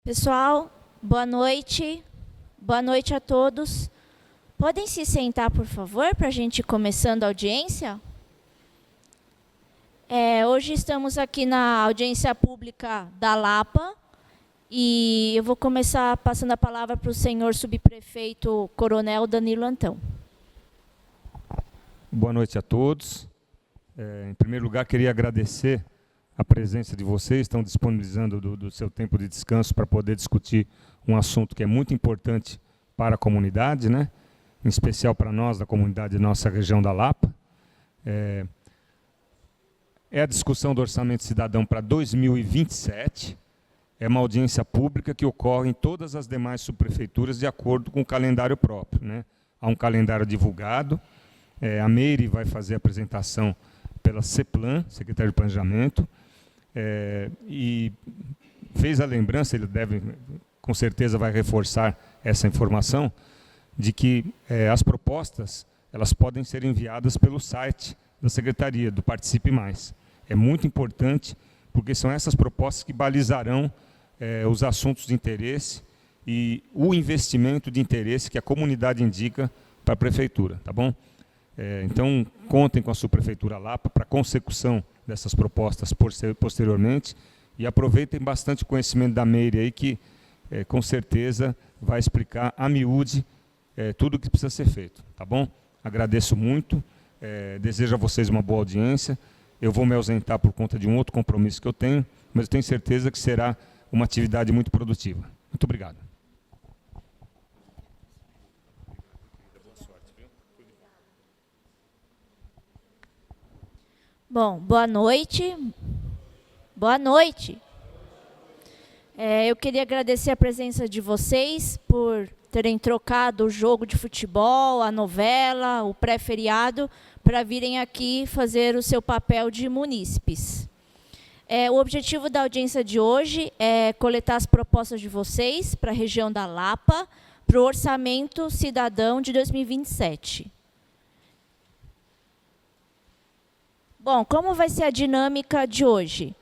Pessoal, boa noite. Boa noite a todos. Podem se sentar, por favor, para a gente ir começando a audiência? Hoje estamos aqui na audiência pública da Lapa e eu vou começar passando a palavra para o senhor subprefeito Coronel Danilo Antão. Boa noite a todos. Em primeiro lugar, queria agradecer a presença de vocês, estão disponibilizando do seu tempo de descanso para poder discutir um assunto que é muito importante para a comunidade, né? Em especial para nós, da comunidade da nossa região da Lapa. É a discussão do Orçamento Cidadão para 2027, é uma audiência pública que ocorre em todas as demais subprefeituras de acordo com o calendário próprio, né? Há um calendário divulgado, a Meire vai fazer a apresentação pela CEPLAN, Secretaria de Planejamento, e fez a lembrança, ele deve, com certeza vai reforçar essa informação, de que as propostas elas podem ser enviadas pelo site da Secretaria, do Participe Mais. É muito importante, porque são essas propostas que balizarão os assuntos de interesse e o investimento de interesse que a comunidade indica para a Prefeitura, tá bom? Então, contem com a subprefeitura Lapa para a consecução dessas propostas posteriormente e aproveitem bastante o conhecimento da Meire aí, que com certeza vai explicar a miúde tudo o que precisa ser feito, tá bom? Agradeço muito, desejo a vocês uma boa audiência. Eu vou me ausentar por conta de um outro compromisso que eu tenho, mas eu tenho certeza que será uma atividade muito produtiva. Muito obrigado. Bom, boa noite. Boa noite. Eu queria agradecer a presença de vocês por terem trocado o jogo de futebol, a novela, o pré-feriado, para virem aqui fazer o seu papel de munícipes. O objetivo da audiência de hoje é coletar as propostas de vocês para a região da Lapa, para o Orçamento Cidadão de 2027. Bom, como vai ser a dinâmica de hoje?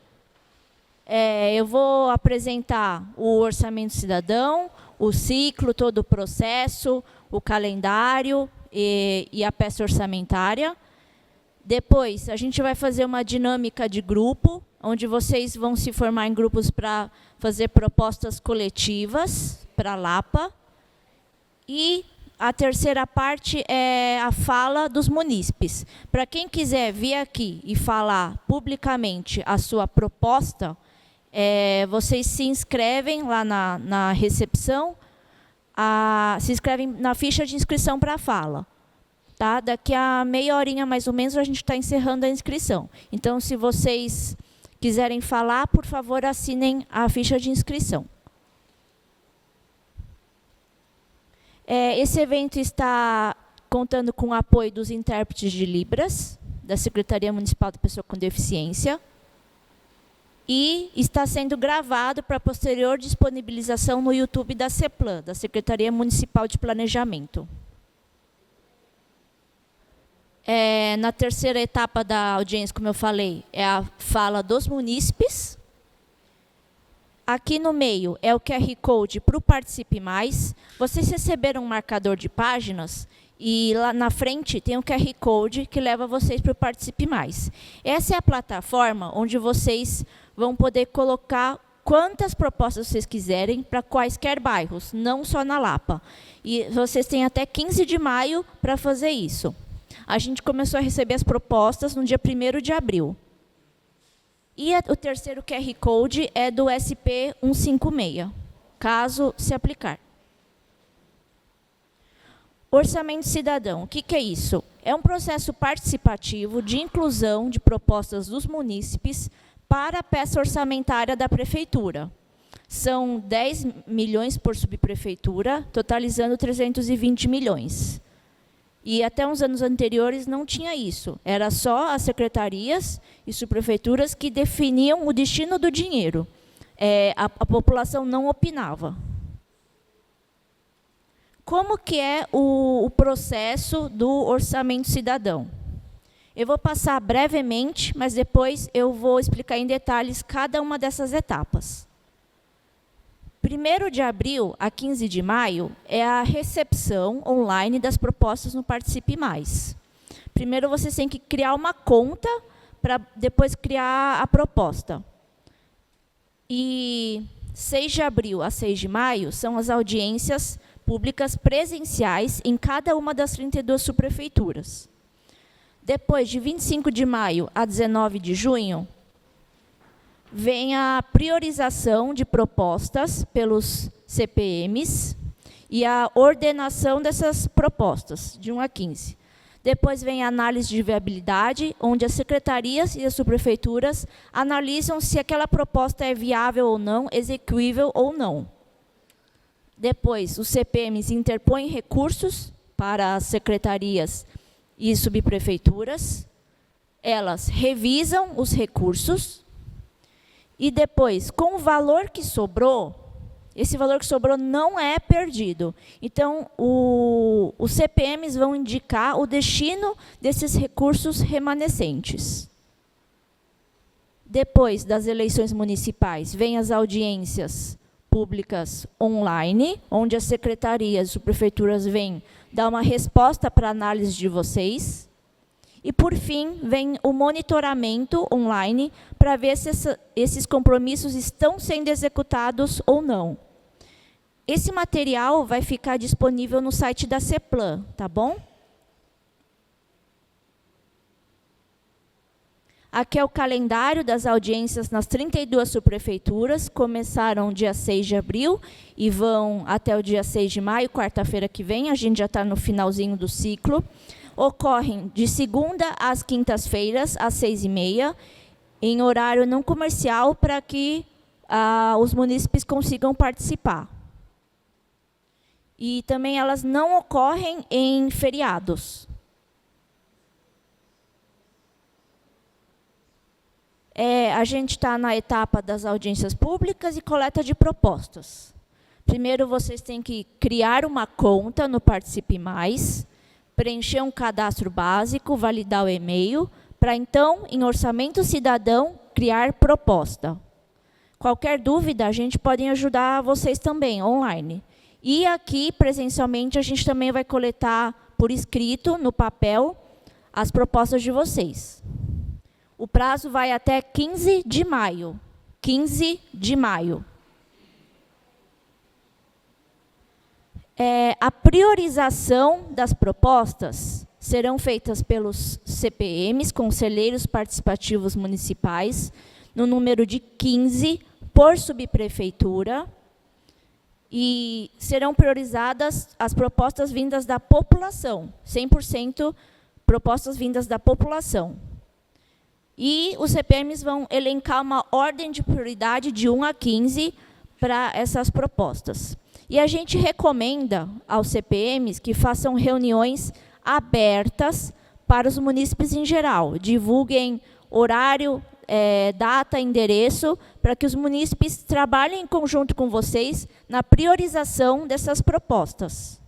Eu vou apresentar o Orçamento Cidadão, o ciclo, todo o processo, o calendário e a peça orçamentária. Depois, a gente vai fazer uma dinâmica de grupo, onde vocês vão se formar em grupos para fazer propostas coletivas para a Lapa. E a terceira parte é a fala dos munícipes. Para quem quiser vir aqui e falar publicamente a sua proposta, vocês se inscrevem lá na recepção, se inscrevem na ficha de inscrição para a fala. Tá? Daqui a meia horinha, mais ou menos, a gente está encerrando a inscrição. Então, se vocês quiserem falar, por favor, assinem a ficha de inscrição. Esse evento está contando com o apoio dos intérpretes de Libras, da Secretaria Municipal da Pessoa com Deficiência, e está sendo gravado para posterior disponibilização no YouTube da CEPLAN, da Secretaria Municipal de Planejamento. Na terceira etapa da audiência, como eu falei, é a fala dos munícipes. Aqui no meio é o QR Code para o Participe Mais. Vocês receberam um marcador de páginas e lá na frente tem um QR Code que leva vocês para o Participe Mais. Essa é a plataforma onde vocês vão poder colocar quantas propostas vocês quiserem para quaisquer bairros, não só na Lapa. E vocês têm até 15 de maio para fazer isso. A gente começou a receber as propostas no dia 1º de abril. E o terceiro QR Code é do SP 156, caso se aplicar. Orçamento Cidadão, o que é isso? É um processo participativo de inclusão de propostas dos munícipes para a peça orçamentária da Prefeitura. São 10 milhões por subprefeitura, totalizando 320 milhões. E até uns anos anteriores não tinha isso. Era só as secretarias e subprefeituras que definiam o destino do dinheiro. A população não opinava. Como que é o processo do Orçamento Cidadão? Eu vou passar brevemente, mas depois eu vou explicar em detalhes cada uma dessas etapas. 1º de abril a 15 de maio é a recepção online das propostas no Participe Mais. Primeiro, vocês têm que criar uma conta para depois criar a proposta. E 6 de abril a 6 de maio são as audiências públicas presenciais em cada uma das 32 subprefeituras. Depois, de 25 de maio a 19 de junho, vem a priorização de propostas pelos CPMs e a ordenação dessas propostas, de 1 a 15. Depois vem a análise de viabilidade, onde as secretarias e as subprefeituras analisam se aquela proposta é viável ou não, execuível ou não. Depois, os CPMs interpõem recursos para as secretarias e subprefeituras. Elas revisam os recursos. E depois, com o valor que sobrou, esse valor que sobrou não é perdido. Então, os CPMs vão indicar o destino desses recursos remanescentes. Depois das eleições municipais, vêm as audiências públicas online, onde as secretarias e subprefeituras vêm dar uma resposta para a análise de vocês. E, por fim, vem o monitoramento online para ver se esses compromissos estão sendo executados ou não. Esse material vai ficar disponível no site da CEPLAN, tá bom? Aqui é o calendário das audiências nas 32 subprefeituras. Começaram dia 6 de abril e vão até o dia 6 de maio, quarta-feira que vem. A gente já está no finalzinho do ciclo. Ocorrem de segunda às quintas-feiras, às 6h30, em horário não comercial, para que os munícipes consigam participar. E também elas não ocorrem em feriados. A gente está na etapa das audiências públicas e coleta de propostas. Primeiro, vocês têm que criar uma conta no Participe Mais, preencher um cadastro básico, validar o e-mail, para então, em Orçamento Cidadão, criar proposta. Qualquer dúvida, a gente pode ajudar vocês também, online. E aqui, presencialmente, a gente também vai coletar por escrito, no papel, as propostas de vocês. O prazo vai até 15 de maio. 15 de maio. A priorização das propostas serão feitas pelos CPMs, Conselheiros Participativos Municipais, no número de 15 por subprefeitura, e serão priorizadas as propostas vindas da população, 100% propostas vindas da população. E os CPMs vão elencar uma ordem de prioridade de 1 a 15 para essas propostas. E a gente recomenda aos CPMs que façam reuniões abertas para os munícipes em geral. Divulguem horário, data, endereço, para que os munícipes trabalhem em conjunto com vocês na priorização dessas propostas.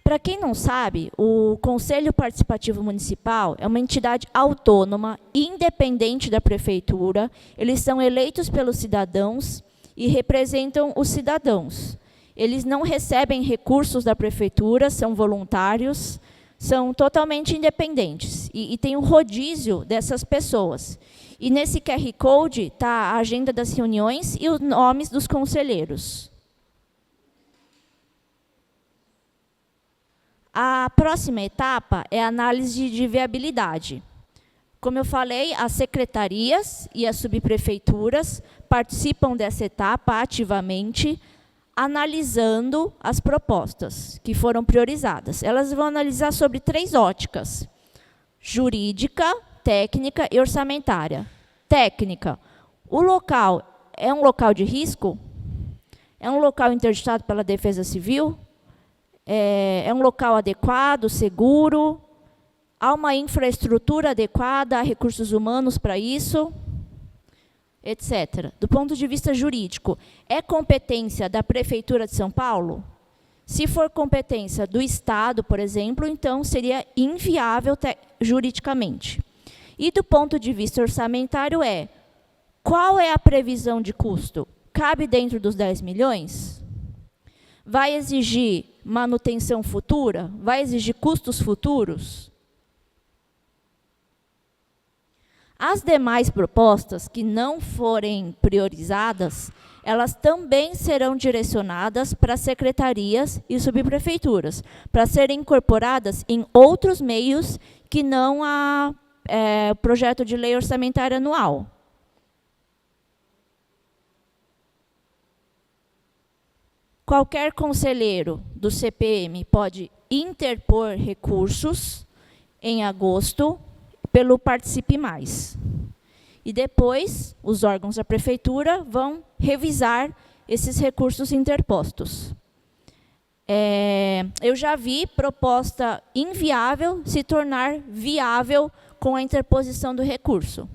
Para quem não sabe, o Conselho Participativo Municipal é uma entidade autônoma, independente da prefeitura. Eles são eleitos pelos cidadãos e representam os cidadãos. Eles não recebem recursos da prefeitura, são voluntários, são totalmente independentes. E tem um rodízio dessas pessoas. E nesse QR Code está a agenda das reuniões e os nomes dos conselheiros. A próxima etapa é a análise de viabilidade. Como eu falei, as secretarias e as subprefeituras participam dessa etapa ativamente, analisando as propostas que foram priorizadas. Elas vão analisar sobre 3 óticas: jurídica, técnica e orçamentária. Técnica: o local é um local de risco? É um local interditado pela Defesa Civil? É um local adequado, seguro? Há uma infraestrutura adequada, há recursos humanos para isso? Etc. Do ponto de vista jurídico, é competência da Prefeitura de São Paulo? Se for competência do Estado, por exemplo, então seria inviável juridicamente. E do ponto de vista orçamentário Qual é a previsão de custo? Cabe dentro dos 10 milhões? Vai exigir manutenção futura? Vai exigir custos futuros? As demais propostas que não forem priorizadas, elas também serão direcionadas para secretarias e subprefeituras, para serem incorporadas em outros meios que não o projeto de lei orçamentária anual. Qualquer conselheiro do CPM pode interpor recursos em agosto pelo Participe Mais. E depois, os órgãos da prefeitura vão revisar esses recursos interpostos. Eu já vi proposta inviável se tornar viável com a interposição do recurso.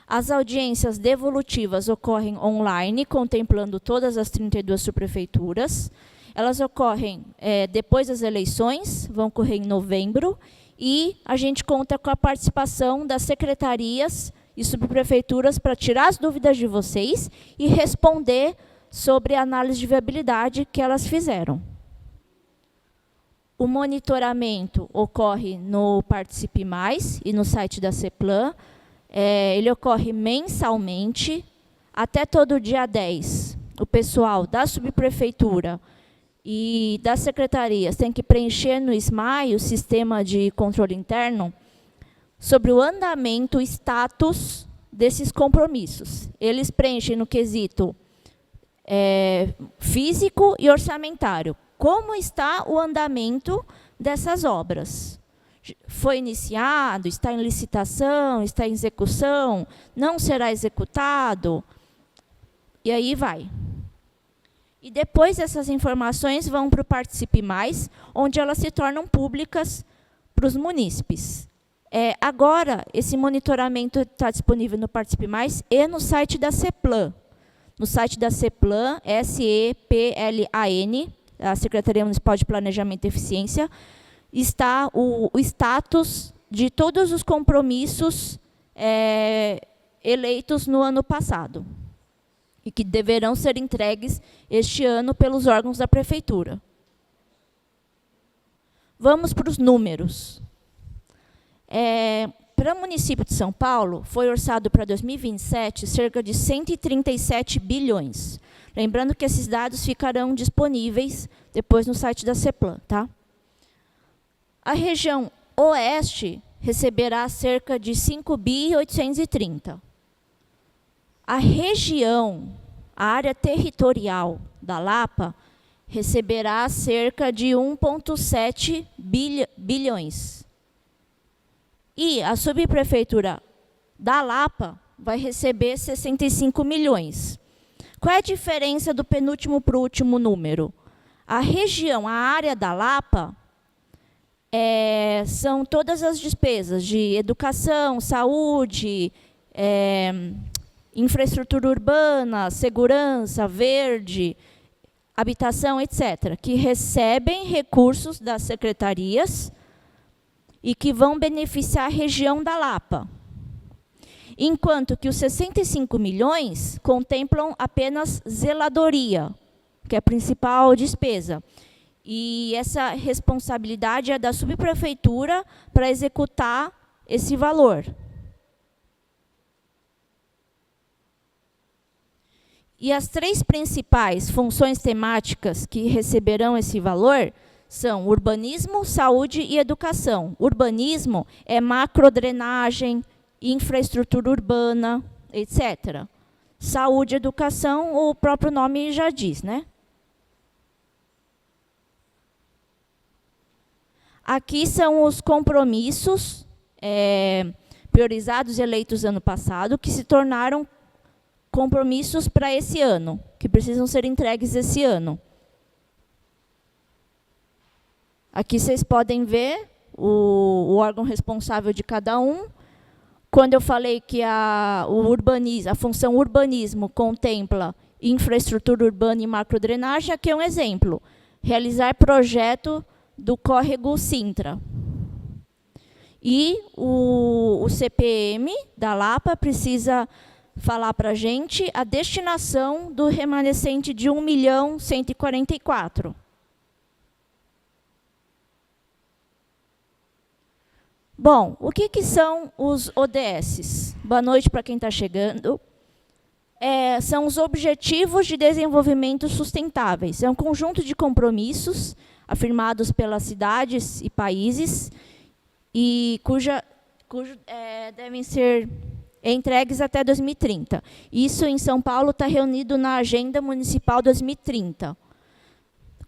As audiências devolutivas ocorrem online, contemplando todas as 32 subprefeituras. Elas ocorrem depois das eleições, vão ocorrer em novembro, e a gente conta com a participação das secretarias e subprefeituras para tirar as dúvidas de vocês e responder sobre a análise de viabilidade que elas fizeram. O monitoramento ocorre no Participe Mais e no site da CEPLAN. Ele ocorre mensalmente, até todo dia 10. O pessoal da subprefeitura e das secretarias tem que preencher no SMAI, o Sistema de Controle Interno, sobre o andamento, o status desses compromissos. Eles preenchem no quesito físico e orçamentário. Como está o andamento dessas obras? Foi iniciado, está em licitação, está em execução, não será executado, e aí vai. E depois essas informações vão para o Participe Mais, onde elas se tornam públicas para os munícipes. Agora, esse monitoramento está disponível no Participe Mais e no site da CEPLAN. No site da CEPLAN, SEPLAN, a Secretaria Municipal de Planejamento e Eficiência, está o status de todos os compromissos eleitos no ano passado e que deverão ser entregues este ano pelos órgãos da prefeitura. Vamos para os números. Para o município de São Paulo, foi orçado para 2027 cerca de 137 bilhões. Lembrando que esses dados ficarão disponíveis depois no site da CEPLAN, tá? A região oeste receberá cerca de 5.830. A região, a área territorial da Lapa, receberá cerca de 1,7 bilhões. E a subprefeitura da Lapa vai receber 65 milhões. Qual é a diferença do penúltimo para o último número? A região, a área da Lapa, são todas as despesas de educação, saúde, infraestrutura urbana, segurança, verde, habitação, etc., que recebem recursos das secretarias e que vão beneficiar a região da Lapa. Enquanto que os 65 milhões contemplam apenas zeladoria, que é a principal despesa. E essa responsabilidade é da subprefeitura para executar esse valor. E as três principais funções temáticas que receberão esse valor são urbanismo, saúde e educação. Urbanismo é macrodrenagem, infraestrutura urbana, etc. Saúde e educação, o próprio nome já diz, né? Aqui são os compromissos priorizados e eleitos ano passado, que se tornaram compromissos para esse ano, que precisam ser entregues esse ano. Aqui vocês podem ver o órgão responsável de cada um. Quando eu falei que a função urbanismo contempla infraestrutura urbana e macrodrenagem, aqui é um exemplo. Realizar projeto do córrego Sintra. E o CPM da Lapa precisa falar para a gente a destinação do remanescente de 1.144.000. Bom, o que são os ODS? Boa noite para quem está chegando. São os Objetivos de Desenvolvimento Sustentáveis. É um conjunto de compromissos afirmados pelas cidades e países e devem ser entregues até 2030. Isso, em São Paulo, está reunido na Agenda Municipal 2030.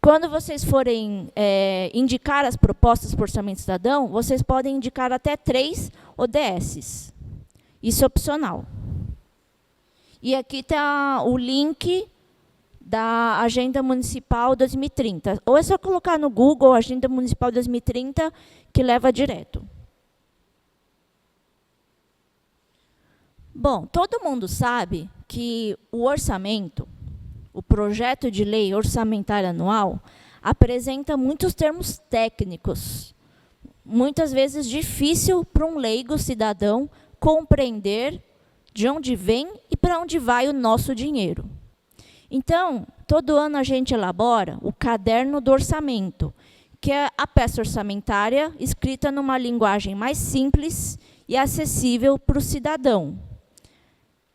Quando vocês forem indicar as propostas para o Orçamento Cidadão, vocês podem indicar até 3 ODSs. Isso é opcional. E aqui está o link da Agenda Municipal 2030. Ou é só colocar no Google Agenda Municipal 2030, que leva direto. Bom, todo mundo sabe que o orçamento, o projeto de lei orçamentária anual, apresenta muitos termos técnicos, muitas vezes difícil para um leigo cidadão compreender de onde vem e para onde vai o nosso dinheiro. Então, todo ano a gente elabora o Caderno do Orçamento, que é a peça orçamentária escrita numa linguagem mais simples e acessível para o cidadão.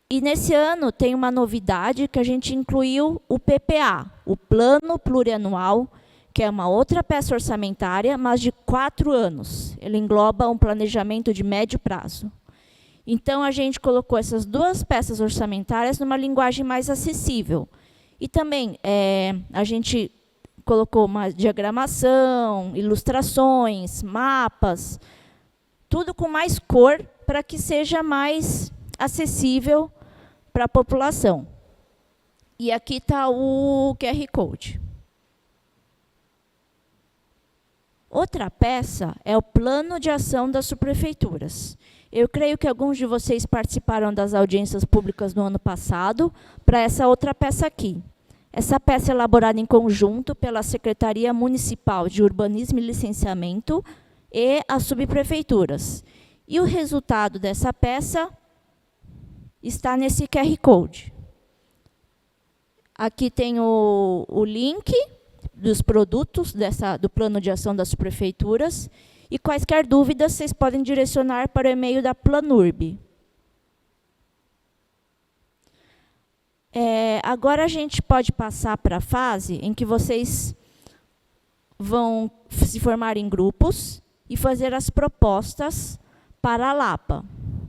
E nesse ano tem uma novidade que a gente incluiu o PPA, o Plano Plurianual, que é uma outra peça orçamentária, mas de 4 anos. Ele engloba um planejamento de médio prazo. Então, a gente colocou essas 2 peças orçamentárias numa linguagem mais acessível. E também a gente colocou uma diagramação, ilustrações, mapas, tudo com mais cor para que seja mais acessível para a população. E aqui está o QR Code. Outra peça é o Plano de Ação das Subprefeituras. Eu creio que alguns de vocês participaram das audiências públicas no ano passado para essa outra peça aqui. Essa peça é elaborada em conjunto pela Secretaria Municipal de Urbanismo e Licenciamento e as subprefeituras. E o resultado dessa peça está nesse QR Code. Aqui tem o link dos produtos do Plano de Ação das Subprefeituras e quaisquer dúvidas vocês podem direcionar para o e-mail da Planurb. Agora a gente pode passar para a fase em que vocês vão se formar em grupos e fazer as propostas para a Lapa.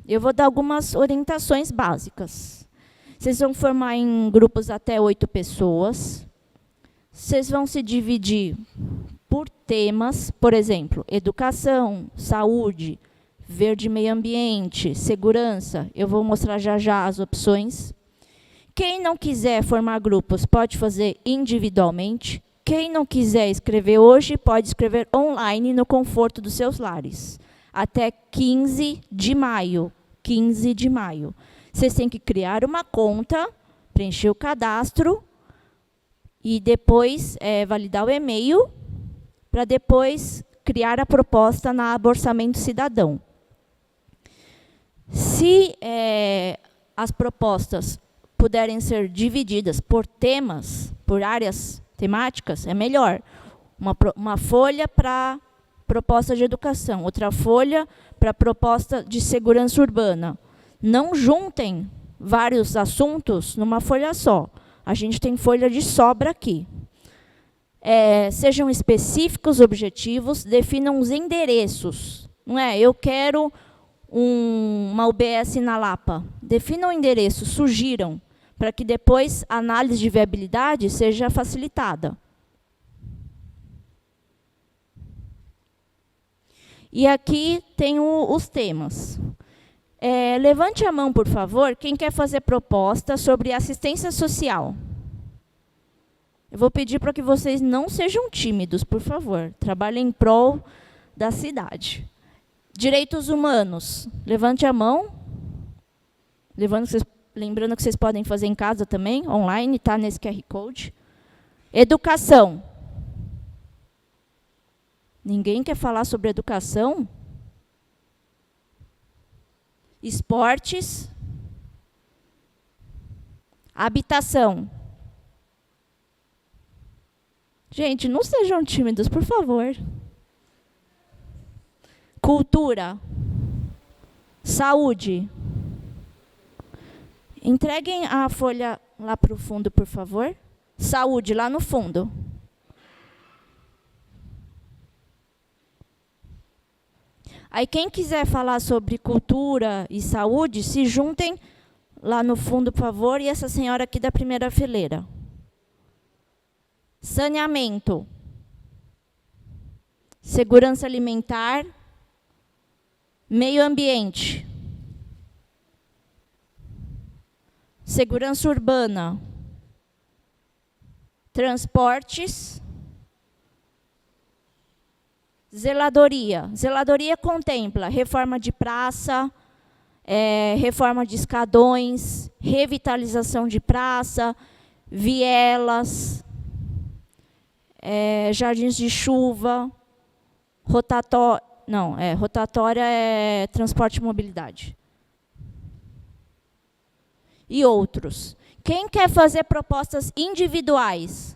Eu vou dar algumas orientações básicas. Vocês vão formar em grupos até 8 pessoas. Vocês vão se dividir por temas, por exemplo, educação, saúde, verde e meio ambiente, segurança. Eu vou mostrar já já as opções. Quem não quiser formar grupos pode fazer individualmente. Quem não quiser escrever hoje pode escrever online no conforto dos seus lares. Até 15 de maio. 15 de maio. Vocês têm que criar uma conta, preencher o cadastro e depois validar o e-mail para depois criar a proposta na aba Orçamento Cidadão. Se as propostas puderem ser divididas por temas, por áreas temáticas, é melhor. Uma folha para proposta de educação, outra folha para proposta de segurança urbana. Não juntem vários assuntos numa folha só. A gente tem folha de sobra aqui. Sejam específicos, objetivos, definam os endereços. Não é? Eu quero uma UBS na Lapa. Definam o endereço, sugiram, para que depois a análise de viabilidade seja facilitada. E aqui tem os temas. Levante a mão, por favor, quem quer fazer proposta sobre assistência social. Eu vou pedir para que vocês não sejam tímidos, por favor. Trabalhem em prol da cidade. Direitos humanos. Levante a mão. Lembrando que vocês podem fazer em casa também, online, está nesse QR Code. Educação. Ninguém quer falar sobre educação? esportes, habitação. Gente, não sejam tímidos, por favor. Cultura, saúde. Entreguem a folha lá para o fundo, por favor. Saúde, lá no fundo. Aí, quem quiser falar sobre cultura e saúde, se juntem lá no fundo, por favor, e essa senhora aqui da primeira fileira. Saneamento. Segurança alimentar. Meio ambiente. Segurança urbana. Transportes. Zeladoria. Zeladoria contempla reforma de praça, reforma de escadões, revitalização de praça, vielas, jardins de chuva, rotatória é transporte e mobilidade. E outros. Quem quer fazer propostas individuais?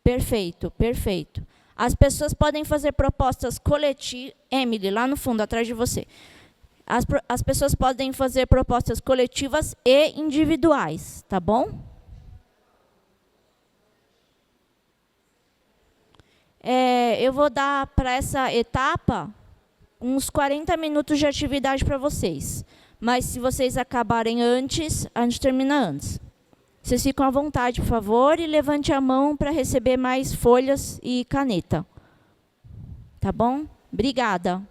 Perfeito, perfeito. As pessoas podem fazer propostas coletivas. Emily, lá no fundo, atrás de você. As pessoas podem fazer propostas coletivas e individuais, tá bom? Eu vou dar para essa etapa uns 40 minutos de atividade para vocês. Mas se vocês acabarem antes, a gente termina antes. Vocês ficam à vontade, por favor, e levante a mão para receber mais folhas e caneta. Tá bom? Obrigada.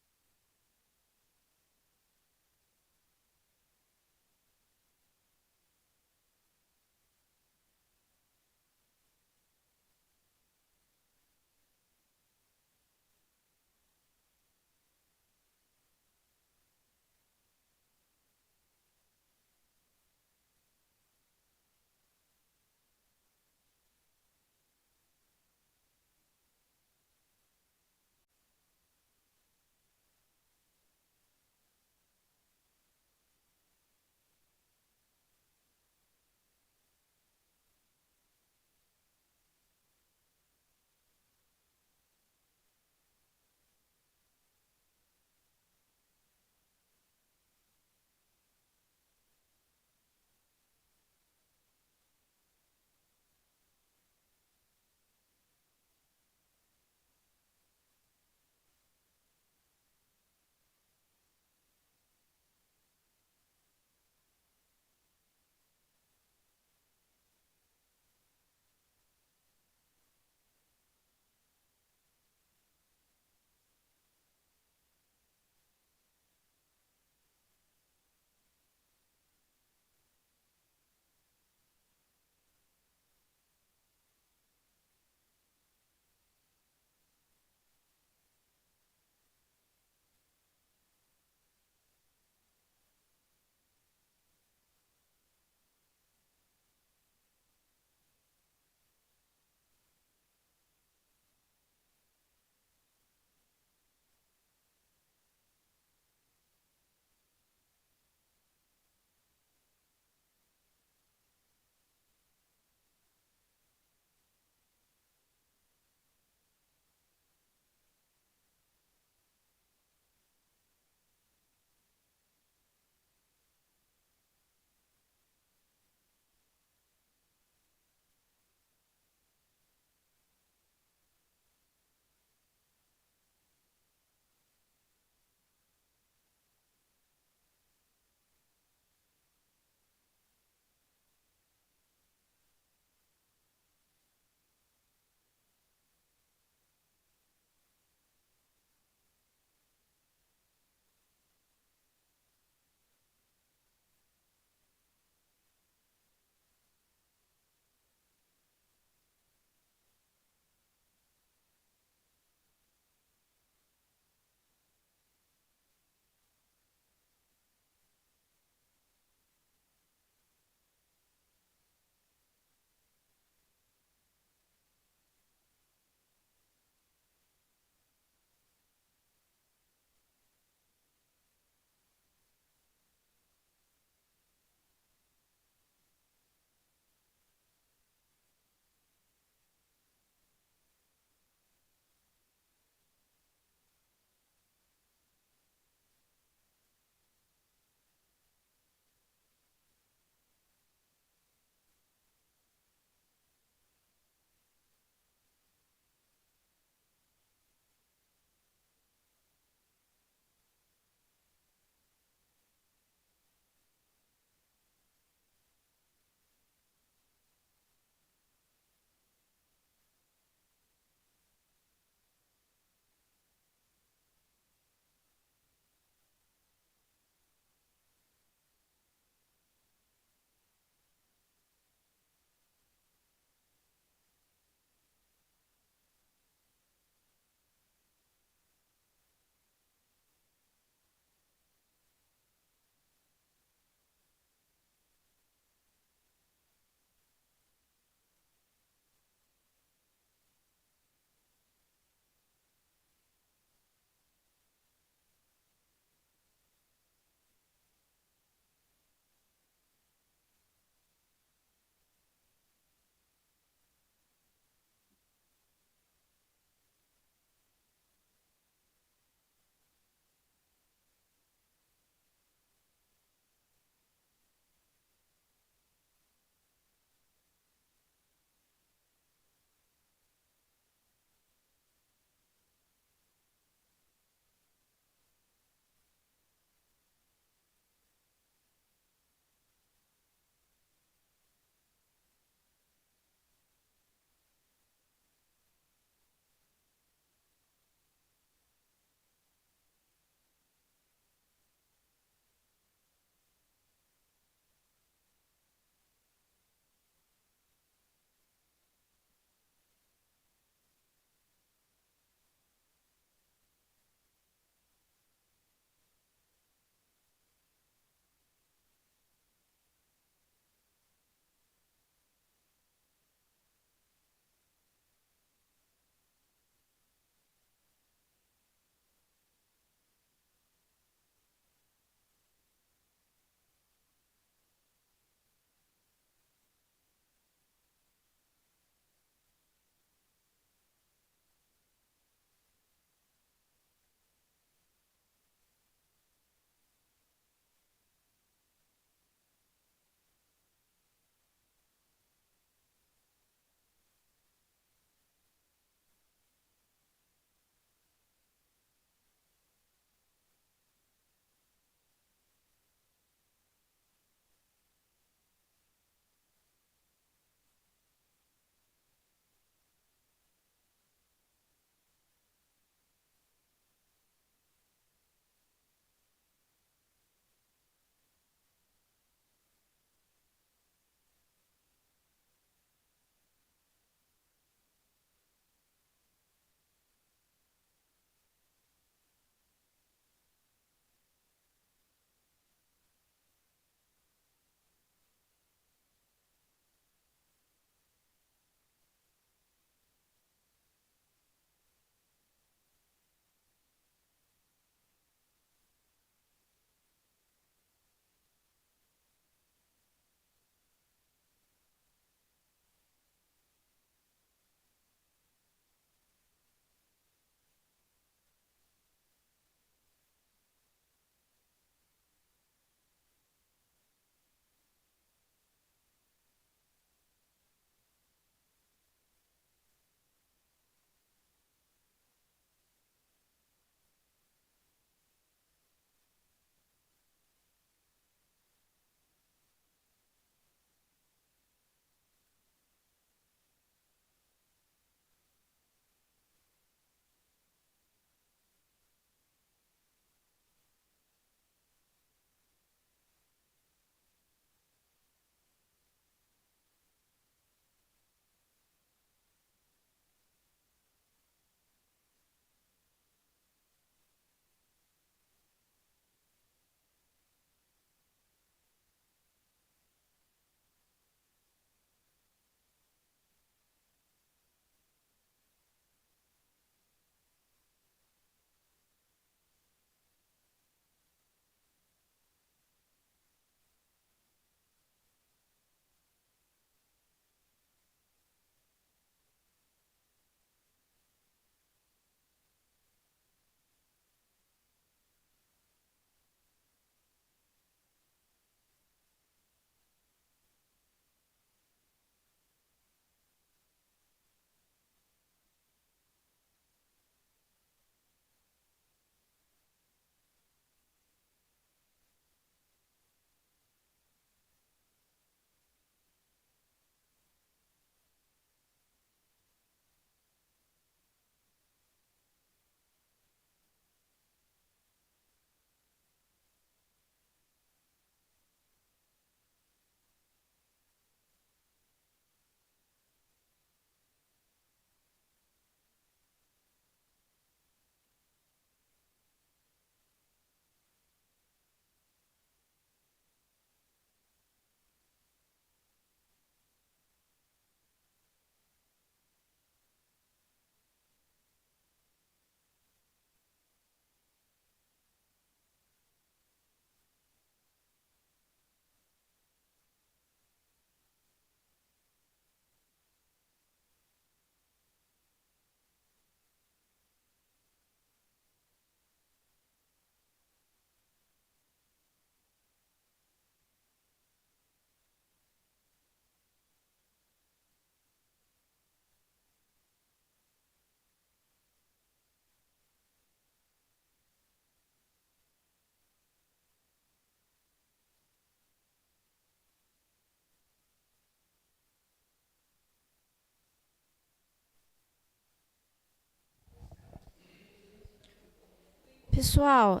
Pessoal,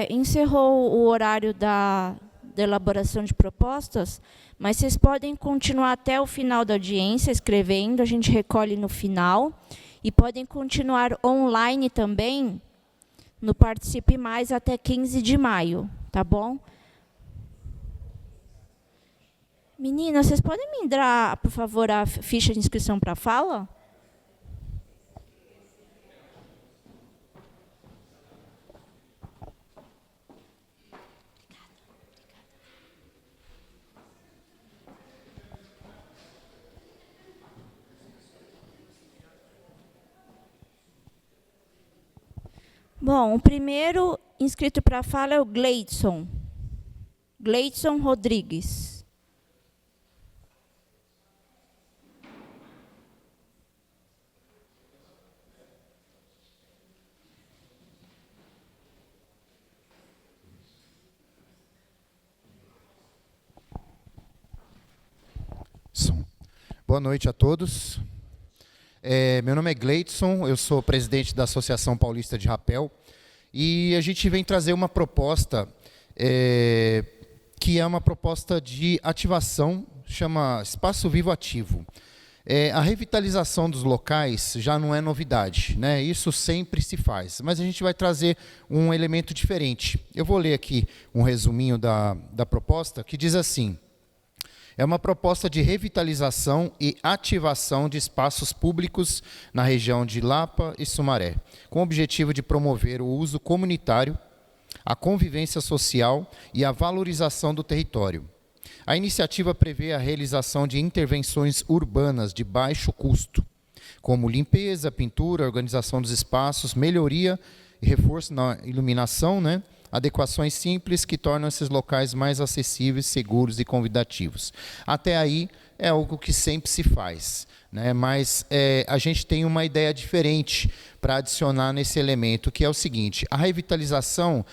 encerrou o horário da elaboração de propostas, mas vocês podem continuar até o final da audiência escrevendo, a gente recolhe no final, e podem continuar online também, no Participe Mais, até 15 de maio, tá bom? Meninas, vocês podem me dar, por favor, a ficha de inscrição para a fala? Bom, o primeiro inscrito para a fala é o Gleidson. Gleidson Rodrigues. Boa noite a todos. Meu nome é Gleidson, eu sou presidente da Associação Paulista de Rapel, e a gente vem trazer uma proposta que é uma proposta de ativação, chama Espaço Vivo Ativo. A revitalização dos locais já não é novidade, né? Isso sempre se faz, mas a gente vai trazer um elemento diferente. Eu vou ler aqui um resuminho da proposta, que diz assim: é uma proposta de revitalização e ativação de espaços públicos na região de Lapa e Sumaré, com o objetivo de promover o uso comunitário, a convivência social e a valorização do território. A iniciativa prevê a realização de intervenções urbanas de baixo custo, como limpeza, pintura, organização dos espaços, melhoria e reforço na iluminação, né? Adequações simples que tornam esses locais mais acessíveis, seguros e convidativos. Até aí é algo que sempre se faz, né? Mas a gente tem uma ideia diferente para adicionar nesse elemento, que é o seguinte: a revitalização,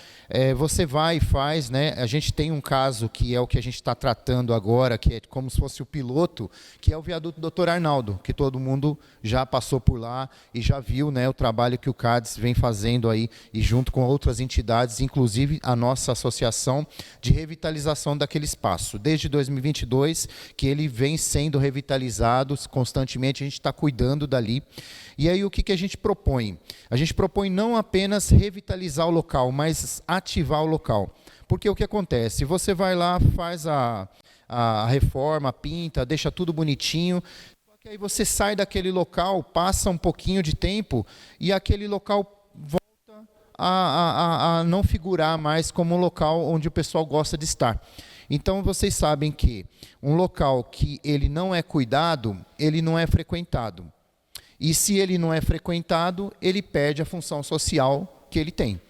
você vai e faz, né? A gente tem um caso que é o que a gente está tratando agora, que é como se fosse o piloto, que é o viaduto Dr. Arnaldo, que todo mundo já passou por lá e já viu, né, o trabalho que o CADES vem fazendo aí, e junto com outras entidades, inclusive a nossa associação de revitalização daquele espaço. Desde 2022, que ele vem sendo revitalizado constantemente, a gente está cuidando dali. E aí o que a gente propõe? A gente propõe não apenas revitalizar o local, mas ativar o local. Porque o que acontece? Você vai lá, faz a reforma, pinta, deixa tudo bonitinho, só que aí você sai daquele local, passa um pouquinho de tempo e aquele local volta a não figurar mais como um local onde o pessoal gosta de estar. Então vocês sabem que um local que ele não é cuidado, ele não é frequentado. E se ele não é frequentado, ele perde a função social que ele tem.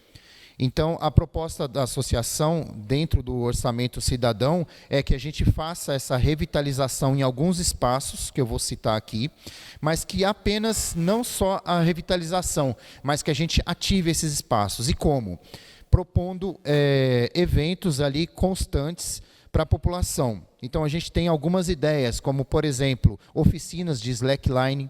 Então, a proposta da associação, dentro do orçamento cidadão, é que a gente faça essa revitalização em alguns espaços, que eu vou citar aqui, mas que apenas, não só a revitalização, mas que a gente ative esses espaços. E como? Propondo eventos ali constantes para a população. Então, a gente tem algumas ideias, como, por exemplo, oficinas de slackline,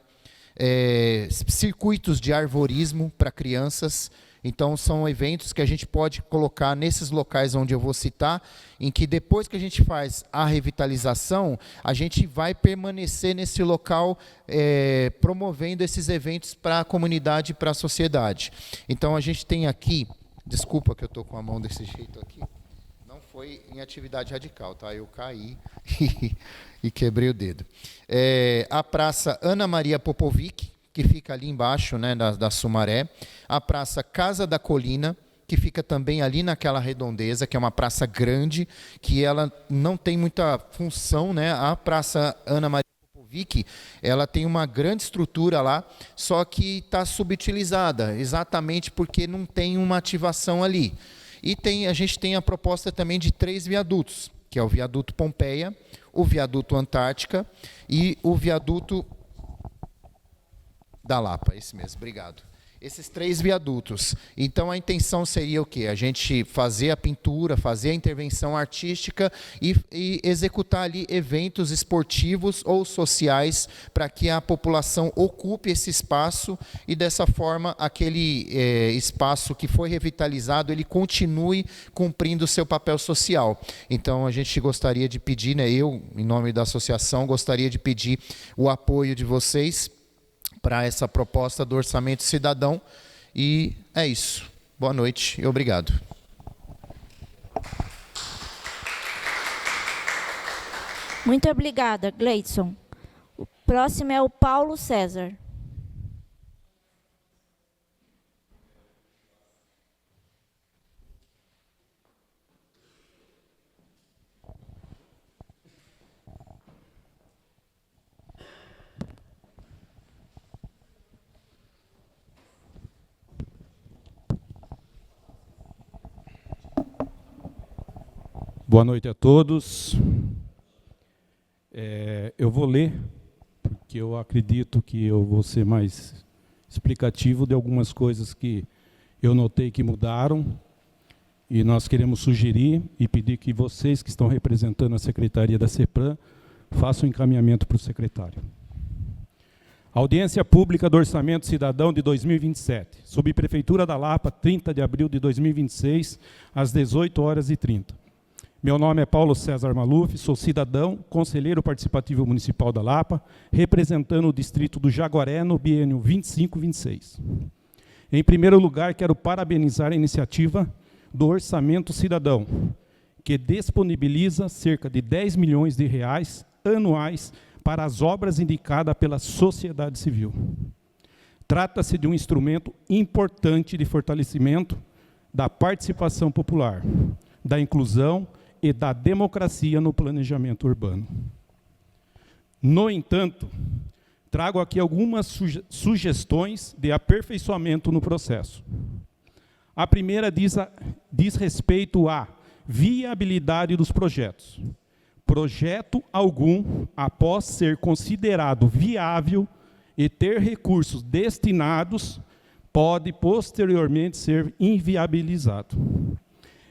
circuitos de arvorismo para crianças. Então, são eventos que a gente pode colocar nesses locais onde eu vou citar, em que depois que a gente faz a revitalização, a gente vai permanecer nesse local promovendo esses eventos para a comunidade e para a sociedade. Então, a gente tem aqui, desculpa que eu estou com a mão desse jeito aqui, não foi em atividade radical, tá? Eu caí e quebrei o dedo. A Praça Ana Maria Popovic, que fica ali embaixo, né, da Sumaré. A Praça Casa da Colina, que fica também ali naquela redondeza, que é uma praça grande, que ela não tem muita função, né? A Praça Ana Maria Popovic, ela tem uma grande estrutura lá, só que está subutilizada, exatamente porque não tem uma ativação ali. E a gente tem a proposta também de 3 viadutos, que é o viaduto Pompeia, o viaduto Antártica e o viaduto da Lapa, esse mesmo, obrigado. esses 3 viadutos. Então a intenção seria o quê? A gente fazer a pintura, fazer a intervenção artística e executar ali eventos esportivos ou sociais para que a população ocupe esse espaço e dessa forma aquele espaço que foi revitalizado ele continue cumprindo o seu papel social. Então a gente gostaria de pedir, né, eu em nome da associação gostaria de pedir o apoio de vocês para essa proposta do Orçamento Cidadão. E é isso. Boa noite e obrigado. Muito obrigada, Gleidson. O próximo é o Paulo César. Boa noite a todos. Eu vou ler, porque eu acredito que eu vou ser mais explicativo de algumas coisas que eu notei que mudaram, e nós queremos sugerir e pedir que vocês que estão representando a Secretaria da CEPLAN façam um encaminhamento para o secretário. Audiência Pública do Orçamento Cidadão de 2027, Subprefeitura da Lapa, 30 de abril de 2026, às 18h30. Meu nome é Paulo César Maluf, sou cidadão, conselheiro participativo municipal da Lapa, representando o distrito do Jaguaré no biênio 25-26. Em primeiro lugar, quero parabenizar a iniciativa do Orçamento Cidadão, que disponibiliza cerca de 10 milhões de reais anuais para as obras indicadas pela sociedade civil. Trata-se de um instrumento importante de fortalecimento da participação popular, da inclusão e da democracia no planejamento urbano. No entanto, trago aqui algumas sugestões de aperfeiçoamento no processo. A primeira diz respeito à viabilidade dos projetos. Projeto algum, após ser considerado viável e ter recursos destinados, pode posteriormente ser inviabilizado.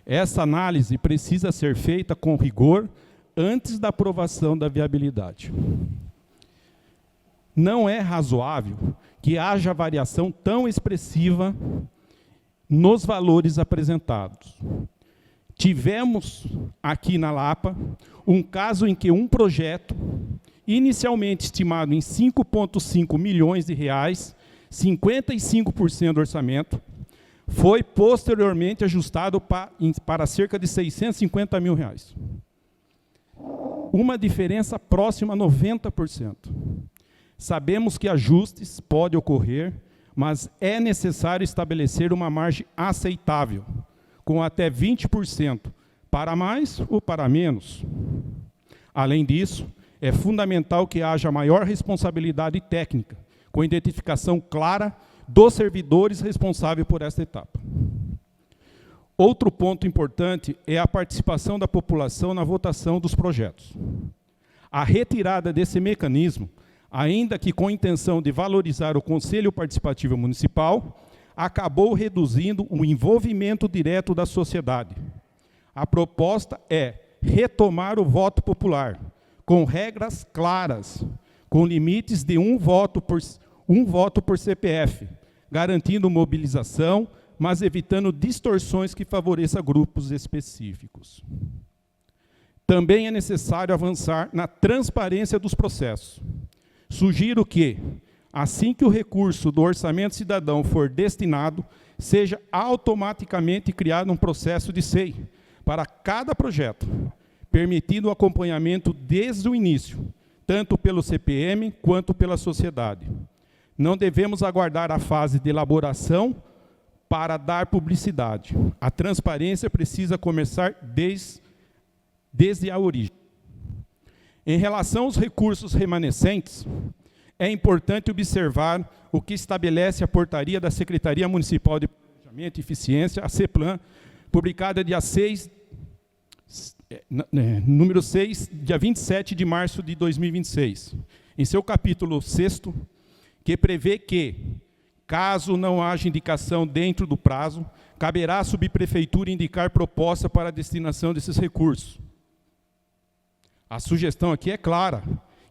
Essa análise precisa ser feita com rigor antes da aprovação da viabilidade. Não é razoável que haja variação tão expressiva nos valores apresentados. Tivemos aqui na Lapa um caso em que um projeto, inicialmente estimado em 5,5 milhões de reais, 55% do orçamento, foi posteriormente ajustado para cerca de 650 mil reais. Uma diferença próxima a 90%. Sabemos que ajustes podem ocorrer, mas é necessário estabelecer uma margem aceitável, com até 20% para mais ou para menos. Além disso, é fundamental que haja maior responsabilidade técnica, com identificação clara dos servidores responsáveis por esta etapa. Outro ponto importante é a participação da população na votação dos projetos. A retirada desse mecanismo, ainda que com a intenção de valorizar o Conselho Participativo Municipal, acabou reduzindo o envolvimento direto da sociedade. A proposta é retomar o voto popular, com regras claras, com limites de um voto por CPF, garantindo mobilização, mas evitando distorções que favoreçam grupos específicos. Também é necessário avançar na transparência dos processos. Sugiro que, assim que o recurso do Orçamento Cidadão for destinado, seja automaticamente criado um processo de SEI para cada projeto, permitindo o acompanhamento desde o início, tanto pelo CPM quanto pela sociedade. Não devemos aguardar a fase de elaboração para dar publicidade. A transparência precisa começar desde a origem. Em relação aos recursos remanescentes, é importante observar o que estabelece a portaria da Secretaria Municipal de Planejamento e Eficiência, a CEPLAN, publicada número 6, dia 27 de março de 2026, em seu capítulo 6º, que prevê que Caso não haja indicação dentro do prazo, caberá à subprefeitura indicar proposta para a destinação desses recursos. A sugestão aqui é clara,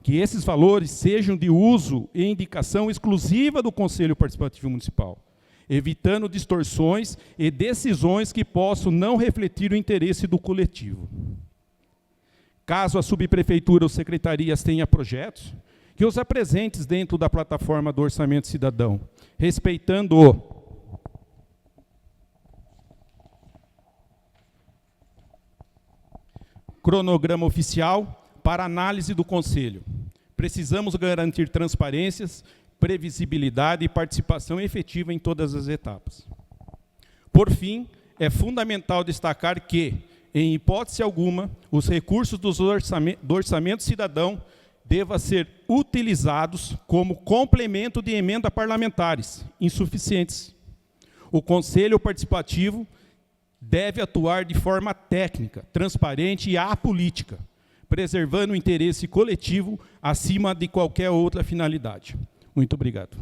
que esses valores sejam de uso e indicação exclusiva do Conselho Participativo Municipal, evitando distorções e decisões que possam não refletir o interesse do coletivo. Caso a subprefeitura ou secretarias tenham projetos, que os apresente dentro da plataforma do Orçamento Cidadão, respeitando o cronograma oficial para análise do Conselho. Precisamos garantir transparências, previsibilidade e participação efetiva em todas as etapas. Por fim, é fundamental destacar que, em hipótese alguma, os recursos do orçamento cidadão devam ser utilizados como complemento de emendas parlamentares insuficientes. O Conselho Participativo deve atuar de forma técnica, transparente e apolítica, preservando o interesse coletivo acima de qualquer outra finalidade. Muito obrigado.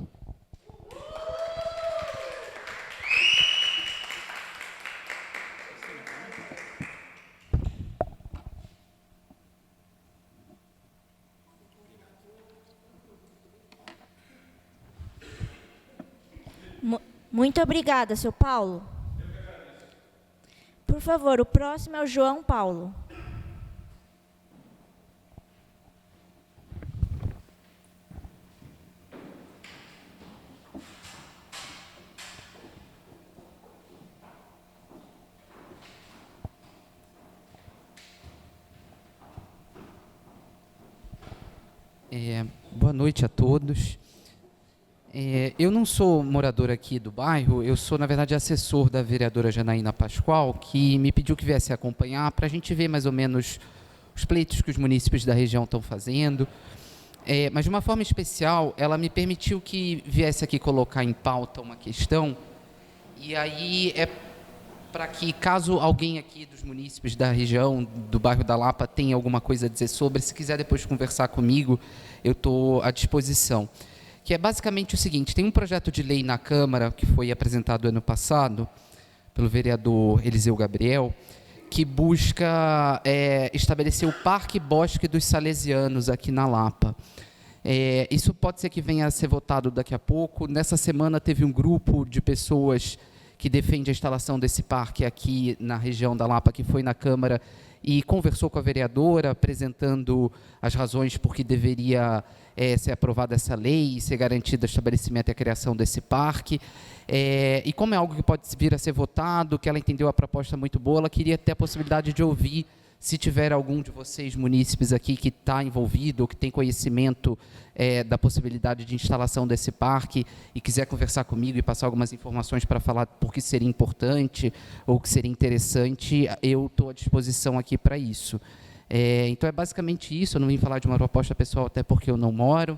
Muito obrigada, seu Paulo. Por favor, o próximo é o João Paulo. Boa noite a todos. Eu não sou morador aqui do bairro, eu sou, na verdade, assessor da vereadora Janaína Pascoal, que me pediu que viesse acompanhar para a gente ver mais ou menos os pleitos que os munícipes da região estão fazendo. Mas, de uma forma especial, ela me permitiu que viesse aqui colocar em pauta uma questão, e aí para que, caso alguém aqui dos munícipes da região, do bairro da Lapa, tenha alguma coisa a dizer sobre, se quiser depois conversar comigo, eu estou à disposição. Que é basicamente o seguinte: tem um projeto de lei na Câmara, que foi apresentado ano passado, pelo vereador Eliseu Gabriel, que busca estabelecer o Parque Bosque dos Salesianos aqui na Lapa. Isso pode ser que venha a ser votado daqui a pouco. Nessa semana teve um grupo de pessoas que defende a instalação desse parque aqui na região da Lapa, que foi na Câmara e conversou com a vereadora, apresentando as razões por que deveria ser aprovada essa lei e ser garantido o estabelecimento e a criação desse parque. E como é algo que pode vir a ser votado, que ela entendeu a proposta muito boa, ela queria ter a possibilidade de ouvir, se tiver algum de vocês, munícipes aqui, que está envolvido, ou que tem conhecimento da possibilidade de instalação desse parque e quiser conversar comigo e passar algumas informações para falar por que seria importante ou que seria interessante, eu estou à disposição aqui para isso. Então, é basicamente isso. Eu não vim falar de uma proposta pessoal, até porque eu não moro,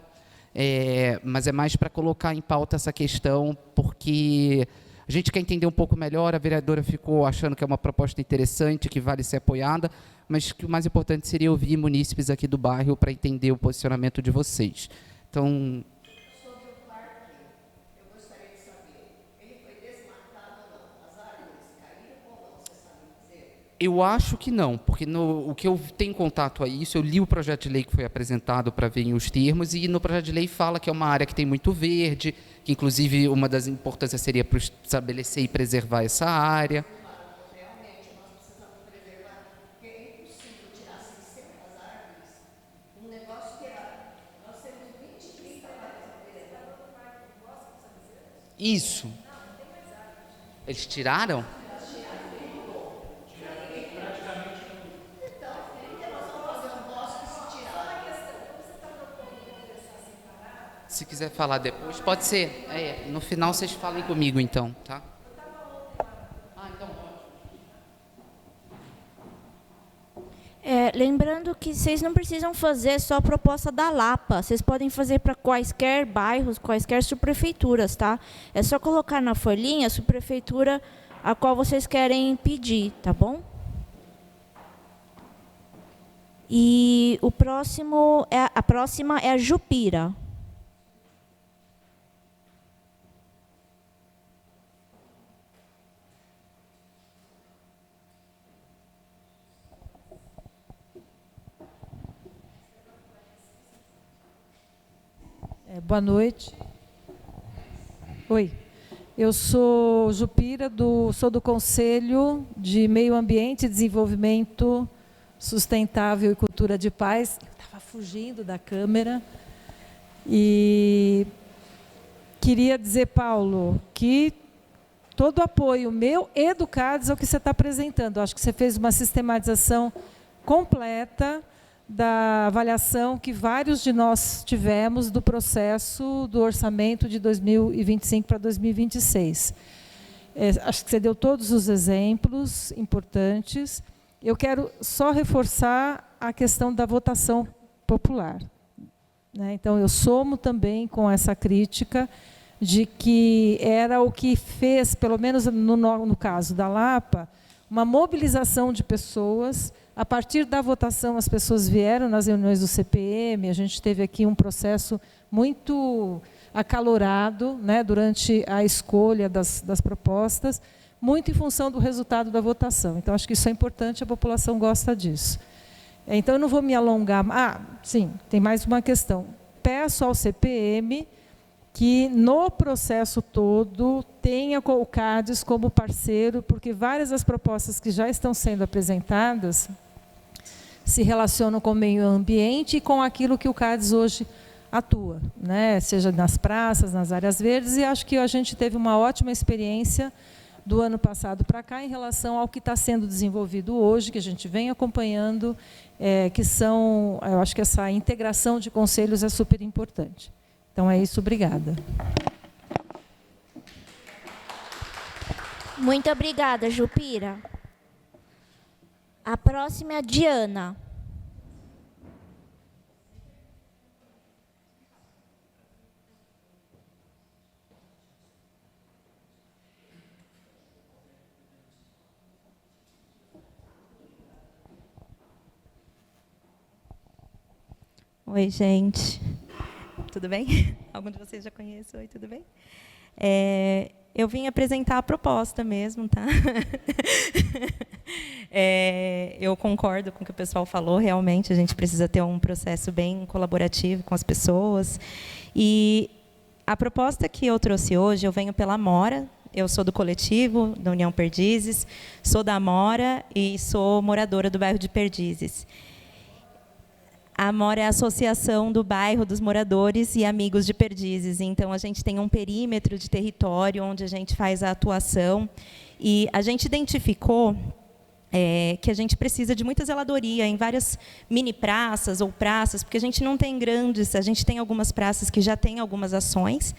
mas é mais para colocar em pauta essa questão, porque a gente quer entender um pouco melhor. A vereadora ficou achando que é uma proposta interessante, que vale ser apoiada, mas que o mais importante seria ouvir munícipes aqui do bairro para entender o posicionamento de vocês. Então, Sobre o parque, eu gostaria de saber, ele foi desmatado ou não? As árvores caíram ou não? Você sabe dizer? eu acho que não, porque o que eu tenho contato a isso, eu li o projeto de lei que foi apresentado para ver os termos, e no projeto de lei fala que é uma área que tem muito verde, que inclusive uma das importâncias seria para estabelecer e preservar essa área. Realmente, nós precisamos preservar, porque é impossível tirar 600 árvores, um negócio que nós temos 20, 30 árvores a preservar. Isso. Eles tiraram? Se quiser falar depois, pode ser. No final vocês falem comigo, então, tá? Então Lembrando que vocês não precisam fazer só a proposta da Lapa. Vocês podem fazer para quaisquer bairros, quaisquer subprefeituras, tá? É só colocar na folhinha a subprefeitura a qual vocês querem pedir, tá bom? E a próxima é a Jupira. Boa noite. Oi. Eu sou Jupira, sou do Conselho de Meio Ambiente, Desenvolvimento Sustentável e Cultura de Paz. Eu estava fugindo da câmera. E queria dizer, Paulo, que todo o apoio meu e do CADES ao que você está apresentando. Acho que você fez uma sistematização completa da avaliação que vários de nós tivemos do processo do orçamento de 2025 para 2026. Acho que você deu todos os exemplos importantes. Eu quero só reforçar a questão da votação popular. Então, eu somo também com essa crítica de que era o que fez, pelo menos no caso da Lapa, uma mobilização de pessoas. A partir da votação, as pessoas vieram nas reuniões do CPM, a gente teve aqui um processo muito acalorado, durante a escolha das propostas, muito em função do resultado da votação. Então, acho que isso é importante, a população gosta disso. Então, eu não vou me alongar. Sim, tem mais uma questão. Peço ao CPM que, no processo todo, tenha o CADES como parceiro, porque várias das propostas que já estão sendo apresentadas se relacionam com o meio ambiente e com aquilo que o CADES hoje atua, seja nas praças, nas áreas verdes, e acho que a gente teve uma ótima experiência do ano passado para cá em relação ao que está sendo desenvolvido hoje, que a gente vem acompanhando, eu acho que essa integração de conselhos é super importante. Então, é isso. Obrigada. Muito obrigada, Jupira. A próxima é a Diana. Oi, gente. Tudo bem? Algum de vocês já conhece? Oi, tudo bem? Eu vim apresentar a proposta mesmo, tá? Eu concordo com o que o pessoal falou, realmente a gente precisa ter um processo bem colaborativo com as pessoas. E a proposta que eu trouxe hoje, eu venho pela Amora, eu sou do coletivo da União Perdizes, sou da Amora e sou moradora do bairro de Perdizes. A Amora é a associação do bairro dos moradores e amigos de Perdizes. Então, a gente tem um perímetro de território onde a gente faz a atuação. E a gente identificou que a gente precisa de muita zeladoria em várias mini praças ou praças, porque a gente não tem grandes, a gente tem algumas praças que já têm algumas ações.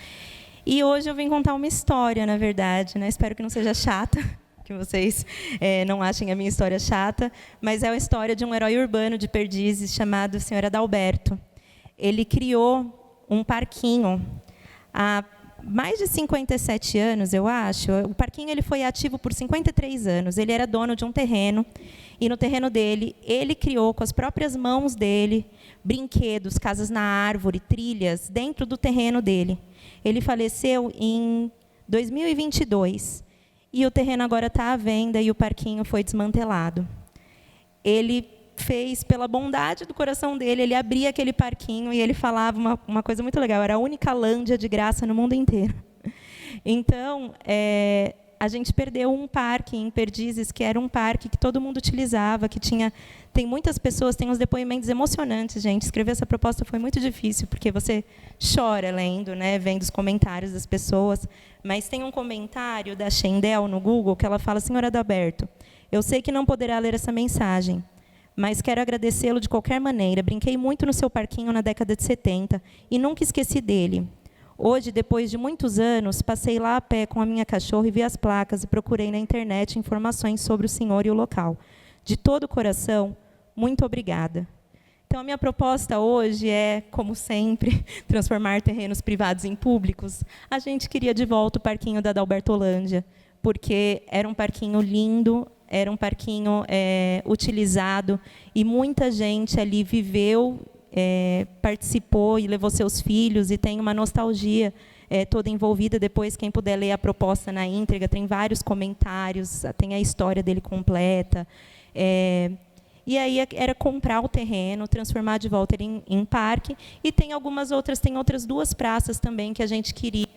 E hoje eu vim contar uma história, na verdade, Espero que não seja chata, que vocês não achem a minha história chata, mas é a história de um herói urbano de Perdizes chamado Sr. Adalberto. Ele criou um parquinho há mais de 57 anos, eu acho. O parquinho ele foi ativo por 53 anos. Ele era dono de um terreno, e no terreno dele, ele criou com as próprias mãos dele brinquedos, casas na árvore, trilhas, dentro do terreno dele. Ele faleceu em 2022. E o terreno agora está à venda e o parquinho foi desmantelado. Ele fez, pela bondade do coração dele, ele abria aquele parquinho e ele falava uma coisa muito legal, era a única lândia de graça no mundo inteiro. Então, a gente perdeu um parque em Perdizes, que era um parque que todo mundo utilizava, que tem muitas pessoas, tem uns depoimentos emocionantes, gente. Escrever essa proposta foi muito difícil, porque você chora lendo, vendo os comentários das pessoas. Mas tem um comentário da Shendel no Google que ela fala: Senhor Adalberto, eu sei que não poderá ler essa mensagem, mas quero agradecê-lo de qualquer maneira. Brinquei muito no seu parquinho na década de 70 e nunca esqueci dele. Hoje, depois de muitos anos, passei lá a pé com a minha cachorra e vi as placas e procurei na internet informações sobre o senhor e o local. De todo o coração, muito obrigada. Então, a minha proposta hoje é, como sempre, transformar terrenos privados em públicos. A gente queria de volta o parquinho da Adalbertolândia, porque era um parquinho lindo, era um parquinho utilizado, e muita gente ali viveu, participou e levou seus filhos, e tem uma nostalgia toda envolvida. Depois, quem puder ler a proposta na íntegra, tem vários comentários, tem a história dele completa. e aí era comprar o terreno, transformar de volta ele em parque, e tem outras 2 praças também que a gente queria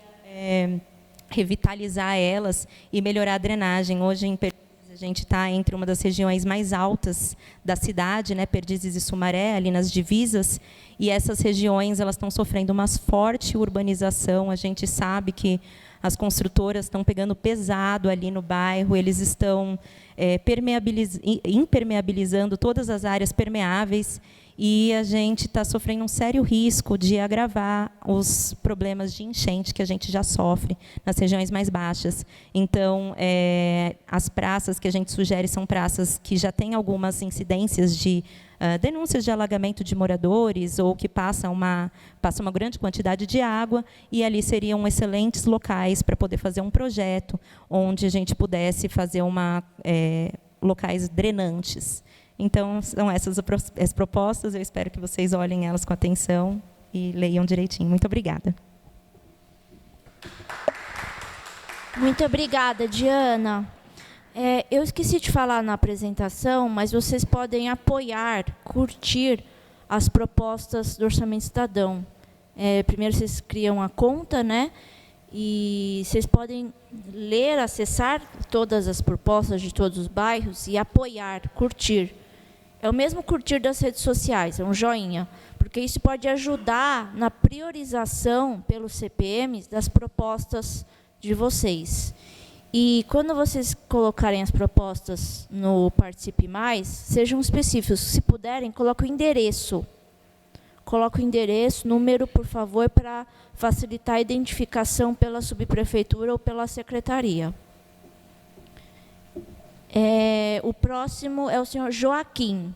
revitalizar elas e melhorar a drenagem. Hoje, em Perdizes, a gente está entre uma das regiões mais altas da cidade, né, Perdizes e Sumaré, ali nas divisas, e essas regiões elas estão sofrendo uma forte urbanização. A gente sabe que as construtoras estão pegando pesado ali no bairro, eles estão impermeabilizando todas as áreas permeáveis, e a gente está sofrendo um sério risco de agravar os problemas de enchente que a gente já sofre nas regiões mais baixas. Então, as praças que a gente sugere são praças que já têm algumas incidências de denúncias de alagamento de moradores, ou que passa uma grande quantidade de água, e ali seriam excelentes locais para poder fazer um projeto onde a gente pudesse fazer locais drenantes. Então, são essas as propostas. Eu espero que vocês olhem elas com atenção e leiam direitinho. Muito obrigada. Muito obrigada, Diana. Eu esqueci de falar na apresentação, mas vocês podem apoiar, curtir as propostas do Orçamento Cidadão. Primeiro, vocês criam a conta, né? E vocês podem ler, acessar todas as propostas de todos os bairros e apoiar, curtir. É o mesmo curtir das redes sociais, é um joinha, porque isso pode ajudar na priorização pelos CPMs das propostas de vocês. E quando vocês colocarem as propostas no Participe Mais, sejam específicos. Se puderem, coloquem o endereço. Coloque o endereço, número, por favor, para facilitar a identificação pela subprefeitura ou pela secretaria. O próximo é o senhor Joaquim.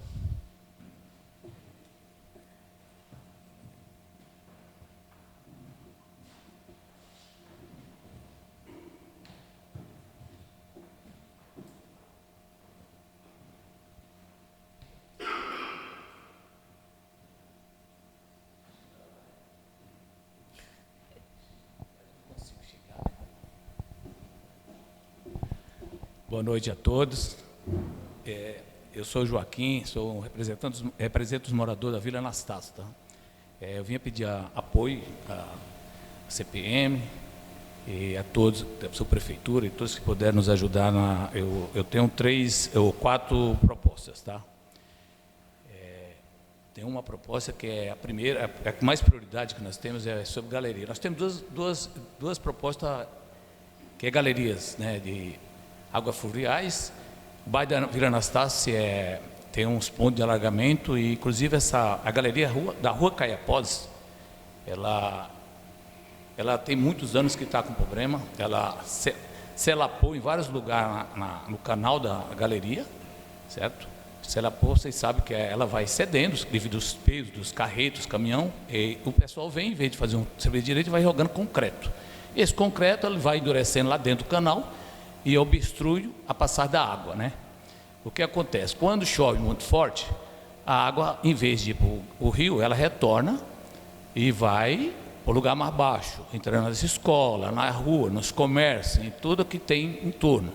Boa noite a todos. Eu sou o Joaquim, represento os moradores da Vila Anastácio. Tá? Eu vinha pedir apoio à CPM e a todos, da sua prefeitura e todos que puderem nos ajudar. Eu tenho 4 propostas. Tá? Tem uma proposta que é a primeira, a mais prioridade que nós temos é sobre galeria. Nós temos duas propostas que é galerias, né, de águas fluviais. O bairro da Vila Anastácio tem uns pontos de alargamento, e inclusive a galeria da Rua Caiapós, ela tem muitos anos que está com problema. Ela se elapou em vários lugares no canal da galeria, certo? Se elapou, vocês sabem que ela vai cedendo devido aos pesos dos carretos, caminhão, e o pessoal vem, em vez de fazer um serviço direito, vai jogando concreto. Esse concreto ele vai endurecendo lá dentro do canal e obstrui a passagem da água, né? O que acontece? Quando chove muito forte, a água, em vez de ir para o rio, ela retorna e vai para o lugar mais baixo, entrando nas escolas, na rua, nos comércios, em tudo que tem em torno.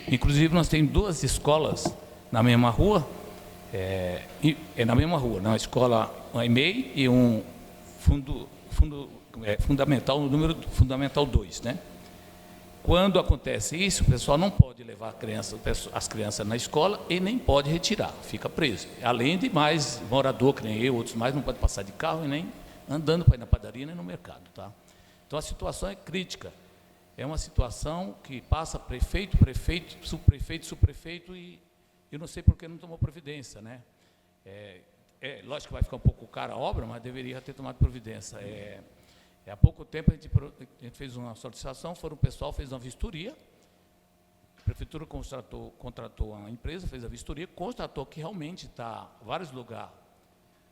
Inclusive, nós temos 2 escolas na mesma rua, na mesma rua, na escola EMEI e um fundamental, o número fundamental 2, né? Quando acontece isso, o pessoal não pode levar as crianças na escola e nem pode retirar, fica preso. Além de mais morador, que nem eu, outros mais, não pode passar de carro e nem andando para ir na padaria nem no mercado. Tá? Então a situação é crítica. É uma situação que passa prefeito, subprefeito, e eu não sei por que não tomou providência. Né? Lógico que vai ficar um pouco cara a obra, mas deveria ter tomado providência. Há pouco tempo a gente fez uma solicitação, o pessoal fez uma vistoria, a prefeitura contratou uma empresa, fez a vistoria, constatou que realmente está vários lugares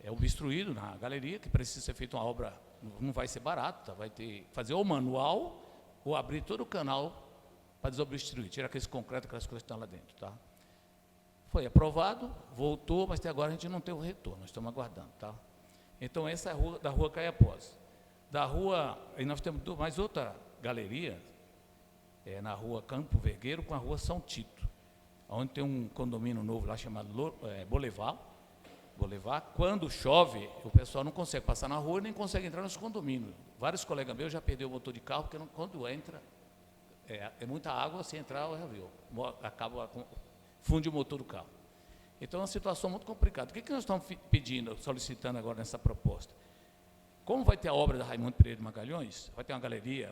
obstruído na galeria, que precisa ser feita uma obra, não vai ser barato, tá? Vai ter fazer ou manual ou abrir todo o canal para desobstruir, tirar aqueles concretos, aquelas coisas que estão lá dentro. Tá? Foi aprovado, voltou, mas até agora a gente não tem o retorno, nós estamos aguardando. Tá? Então essa é a rua, da Rua Caiapós. Da rua, e nós temos mais outra galeria, na Rua Campo Vergueiro com a Rua São Tito. onde tem um condomínio novo lá chamado Boulevard. Quando chove, o pessoal não consegue passar na rua, nem consegue entrar nos condomínios. Vários colegas meus já perderam o motor de carro, porque quando entra, é muita água, se entrar, funde o motor do carro. Então é uma situação muito complicada. O que nós estamos pedindo, solicitando agora nessa proposta? Como vai ter a obra da Raimundo Pereira de Magalhães, vai ter uma galeria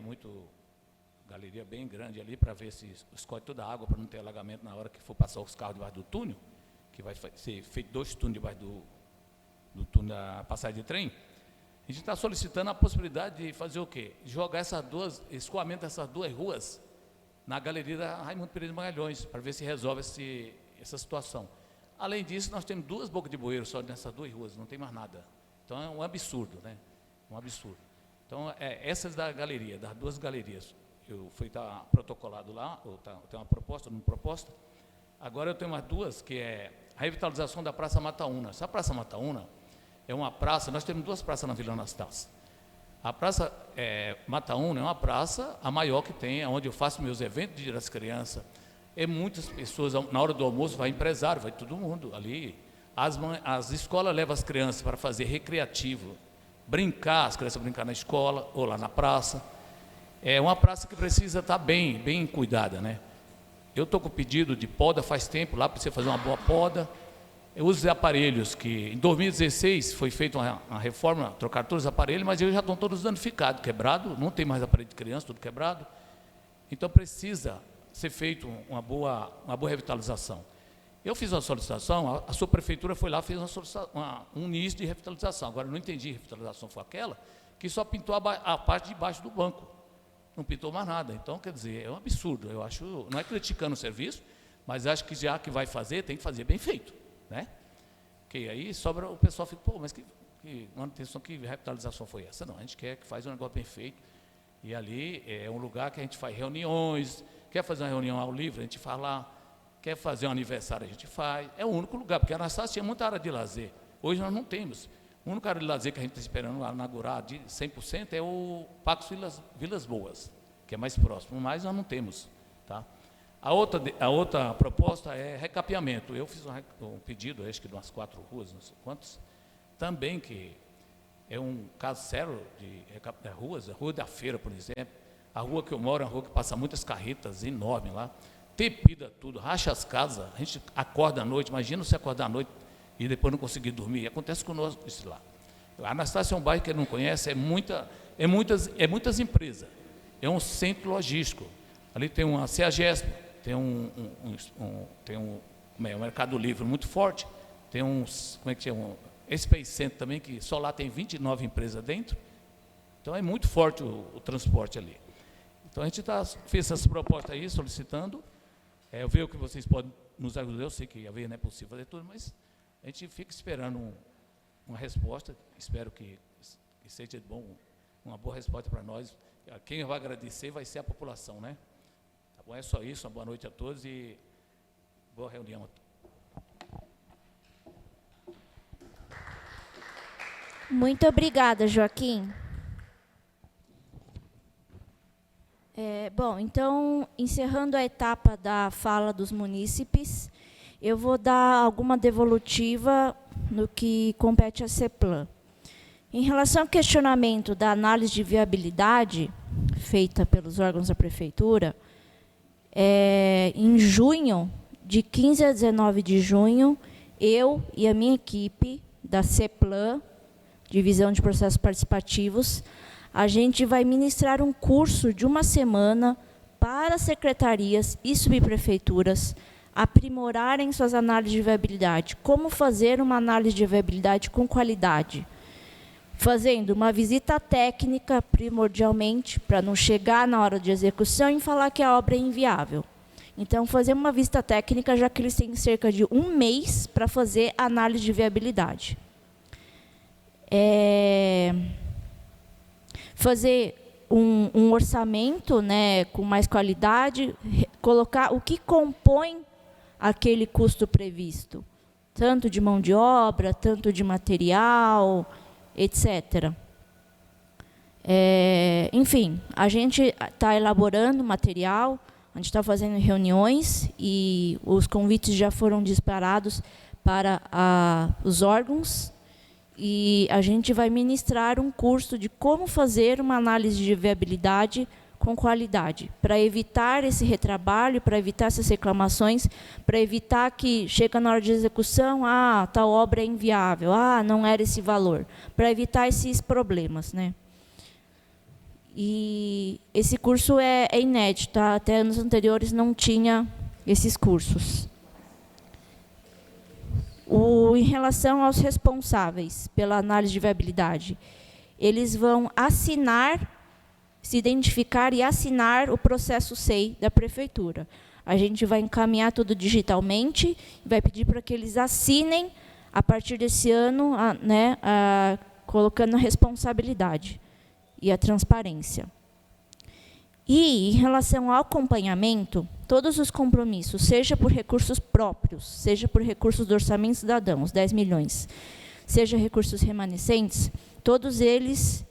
bem grande ali, para ver se escorre toda a água, para não ter alagamento na hora que for passar os carros debaixo do túnel, que vai ser feito 2 túneis debaixo do túnel da passagem de trem. A gente está solicitando a possibilidade de fazer o quê? Jogar escoamento dessas 2 ruas na galeria da Raimundo Pereira de Magalhães, para ver se resolve essa situação. Além disso, nós temos 2 bocas de bueiro só nessas 2 ruas, não tem mais nada. Então é um absurdo, né? Um absurdo. Então, essas da galeria, das 2 galerias, está protocolado lá, tem uma proposta, Agora eu tenho mais 2, que é a revitalização da Praça Mataúna. Essa Praça Mataúna é uma praça, nós temos 2 praças na Vila Anastácio. A Praça Mataúna é uma praça, a maior que tem, onde eu faço meus eventos de Dia das Crianças. Muitas pessoas, na hora do almoço, vai empresário, vai todo mundo ali. As escolas levam as crianças para fazer recreativo, as crianças brincar na escola ou lá na praça. É uma praça que precisa estar bem cuidada, né? Eu estou com pedido de poda faz tempo, lá para você fazer uma boa poda. Eu uso os aparelhos que, em 2016, foi feita uma reforma, trocaram todos os aparelhos, mas eles já estão todos danificados, quebrados, não tem mais aparelho de criança, tudo quebrado. Então, precisa ser feita uma boa revitalização. Eu fiz uma solicitação, a sua prefeitura foi lá, fez um NIS de revitalização. Agora, eu não entendi, a revitalização foi aquela que só pintou a parte de baixo do banco. Não pintou mais nada. Então, quer dizer, é um absurdo. Eu acho, não é criticando o serviço, mas acho que já que vai fazer, tem que fazer bem feito, né? Que aí sobra, o pessoal fica, mas que manutenção, que revitalização foi essa? Não, a gente quer que faz um negócio bem feito. E ali é um lugar que a gente faz reuniões, quer fazer uma reunião ao livre, a gente faz lá, quer fazer um aniversário, a gente faz. É o único lugar, porque a Anastácio tinha muita área de lazer. Hoje nós não temos. O único área de lazer que a gente está esperando inaugurar de 100% é o Pax Vilas Boas, que é mais próximo, mas nós não temos. Tá? A outra proposta é recapeamento. Eu fiz um pedido, acho que de umas 4 ruas, não sei quantos, também que é um caso sério de ruas, a Rua da Feira, por exemplo. A rua que eu moro é uma rua que passa muitas carretas enormes lá, tepida tudo, racha as casas, a gente acorda à noite, imagina você acordar à noite e depois não conseguir dormir. Acontece conosco isso lá. A Anastácio é um bairro que ele não conhece, é muitas empresas. É um centro logístico. Ali tem uma CEAGESP, tem um Mercado Livre muito forte, tem Space Center também, que só lá tem 29 empresas dentro. Então é muito forte o transporte ali. Então a gente fez essas propostas aí, solicitando. Eu vejo que vocês podem nos ajudar, eu sei que às vezes não é possível fazer tudo, mas a gente fica esperando uma resposta, espero que seja bom, uma boa resposta para nós. Quem vai agradecer vai ser a população, né? Tá bom? É só isso, uma boa noite a todos e boa reunião a todos. Muito obrigada, Joaquim. Bom, então, encerrando a etapa da fala dos munícipes, eu vou dar alguma devolutiva no que compete à CEPLAN. Em relação ao questionamento da análise de viabilidade feita pelos órgãos da Prefeitura, em junho, de 15 a 19 de junho, eu e a minha equipe da CEPLAN, Divisão de Processos Participativos, a gente vai ministrar um curso de 1 semana para secretarias e subprefeituras aprimorarem suas análises de viabilidade. Como fazer uma análise de viabilidade com qualidade? Fazendo uma visita técnica, primordialmente, para não chegar na hora de execução e falar que a obra é inviável. Então, fazer uma visita técnica, já que eles têm cerca de 1 mês para fazer a análise de viabilidade. Fazer um orçamento, né, com mais qualidade, colocar o que compõe aquele custo previsto, tanto de mão de obra, tanto de material, etc. Enfim, a gente está elaborando material, A gente está fazendo reuniões e os convites já foram disparados para os órgãos, e a gente vai ministrar um curso de como fazer uma análise de viabilidade com qualidade, para evitar esse retrabalho, para evitar essas reclamações, para evitar que chega na hora de execução, tal obra é inviável, não era esse valor, para evitar esses problemas, né? E esse curso é inédito, tá? Até anos anteriores não tinha esses cursos. Em relação aos responsáveis pela análise de viabilidade, eles vão se identificar e assinar o processo SEI da prefeitura. A gente vai encaminhar tudo digitalmente, vai pedir para que eles assinem, a partir desse ano, colocando a responsabilidade e a transparência. E, em relação ao acompanhamento, todos os compromissos, seja por recursos próprios, seja por recursos do Orçamento Cidadão, os 10 milhões, seja recursos remanescentes, todos eles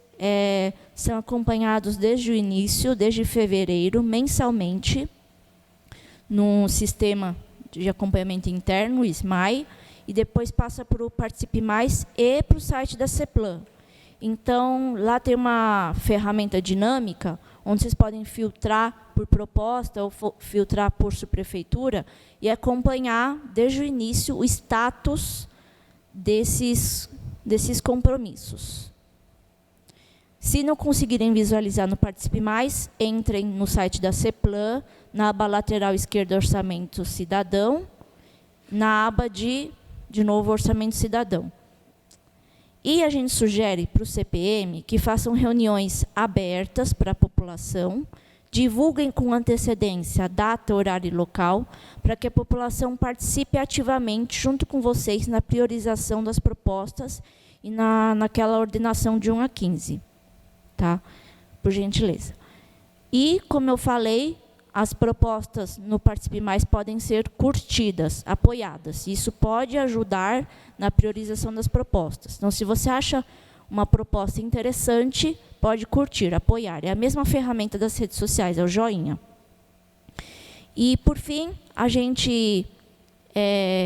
são acompanhados desde o início, desde fevereiro, mensalmente, num sistema de acompanhamento interno, o SMAI, e depois passa para o Participe Mais e para o site da CEPLAN. Então, lá tem uma ferramenta dinâmica, onde vocês podem filtrar por proposta ou filtrar por subprefeitura e acompanhar, desde o início, o status desses compromissos. Se não conseguirem visualizar no Participe Mais, entrem no site da CEPLAN, na aba lateral esquerda, Orçamento Cidadão, na aba de novo, Orçamento Cidadão. E a gente sugere para o CPM que façam reuniões abertas para a população, divulguem com antecedência a data, horário e local, para que a população participe ativamente, junto com vocês, na priorização das propostas e naquela ordenação de 1 a 15. Tá? Por gentileza. E, como eu falei, as propostas no Participe Mais podem ser curtidas, apoiadas. Isso pode ajudar na priorização das propostas. Então, se você acha uma proposta interessante, pode curtir, apoiar. É a mesma ferramenta das redes sociais, é o joinha. E, por fim, a gente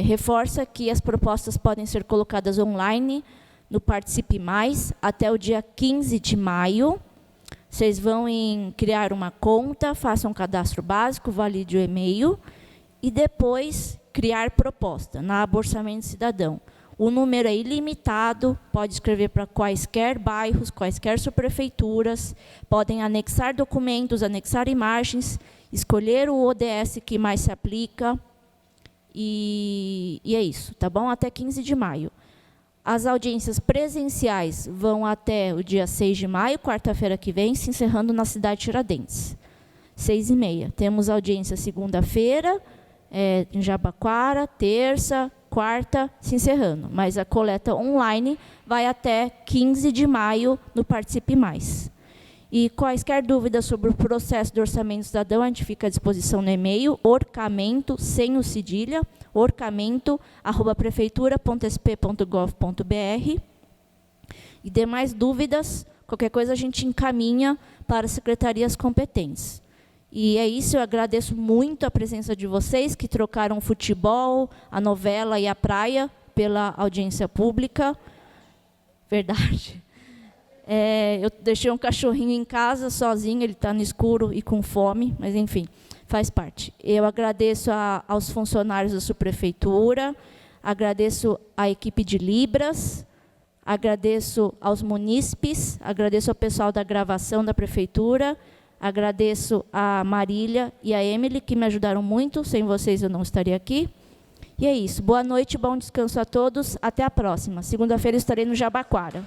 reforça que as propostas podem ser colocadas online no Participe Mais até o dia 15 de maio. Vocês vão criar uma conta, façam um cadastro básico, valide o e-mail, e depois criar proposta na aba Orçamento Cidadão. O número é ilimitado, pode escrever para quaisquer bairros, quaisquer subprefeituras, podem anexar documentos, anexar imagens, escolher o ODS que mais se aplica, e é isso, tá bom? Até 15 de maio. As audiências presenciais vão até o dia 6 de maio, quarta-feira que vem, se encerrando na cidade de Tiradentes, 6h30. Temos audiência segunda-feira, em Jabaquara, terça, quarta, se encerrando. Mas a coleta online vai até 15 de maio no Participe Mais. E quaisquer dúvidas sobre o processo do Orçamento Cidadão, a gente fica à disposição no e-mail, orçamento, sem o cedilha, orçamento@prefeitura.sp.gov.br. E demais dúvidas, qualquer coisa a gente encaminha para as secretarias competentes. E é isso, eu agradeço muito a presença de vocês, que trocaram o futebol, a novela e a praia pela audiência pública. Verdade. Eu deixei um cachorrinho em casa, sozinho, ele está no escuro e com fome, mas, enfim, faz parte. Eu agradeço aos funcionários da subprefeitura, agradeço à equipe de Libras, agradeço aos munícipes, agradeço ao pessoal da gravação da prefeitura, agradeço a Marília e a Emily, que me ajudaram muito, sem vocês eu não estaria aqui. E é isso, boa noite, bom descanso a todos, até a próxima. Segunda-feira estarei no Jabaquara.